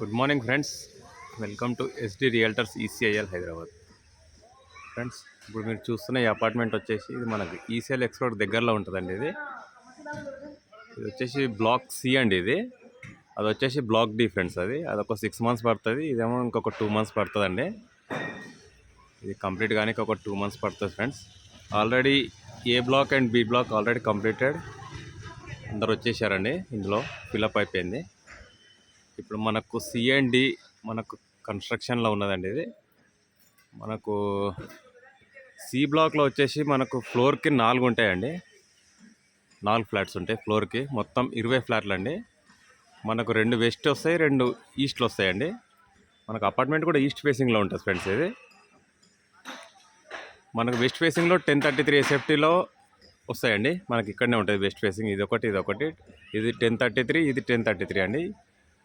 Good morning friends. Welcome to SD realtors ECIL Hyderabad. Friends, ఇప్పుడు మీరు చూస్తున్న ఈ అపార్ట్మెంట్ వచ్చేసి ఇది మనకు ఈసీఎల్ ఎక్స్ రోడ్ దగ్గరలో ఉంటుందండి. ఇది వచ్చేసి బ్లాక్ సి అండి. అది వచ్చేసి బ్లాక్ డి ఫ్రెండ్స్. అదొక 6 months పడుతుంది. ఇదేమో ఇంకొక 2 months పడుతుందండి. ఇది కంప్లీట్ కానీ ఒక 2 months పడుతుంది friends. Already A block and B block already completed, అందరు వచ్చేసారండి. ఇందులో ఫిలప్ అయిపోయింది. ఇప్పుడు మనకు సి అండ్ డి మనకు కన్స్ట్రక్షన్లో ఉన్నదండి. ఇది మనకు సి బ్లాక్లో వచ్చేసి మనకు ఫ్లోర్కి 4 ఉంటాయండి. 4 ఫ్లాట్స్ ఉంటాయి ఫ్లోర్కి. మొత్తం 20 ఫ్లాట్లు అండి. మనకు 2 వెస్ట్ వస్తాయి, 2 ఈస్ట్లో వస్తాయండి. మనకు అపార్ట్మెంట్ కూడా ఈస్ట్ ఫేసింగ్లో ఉంటుంది ఫ్రెండ్స్. ఇది మనకు వెస్ట్ ఫేసింగ్లో 1033 ఎస్ఎఫ్టీలో వస్తాయండి. మనకి ఇక్కడనే ఉంటుంది వెస్ట్ ఫేసింగ్. ఇది ఒకటి ఇది 1033, ఇది 1033 అండి.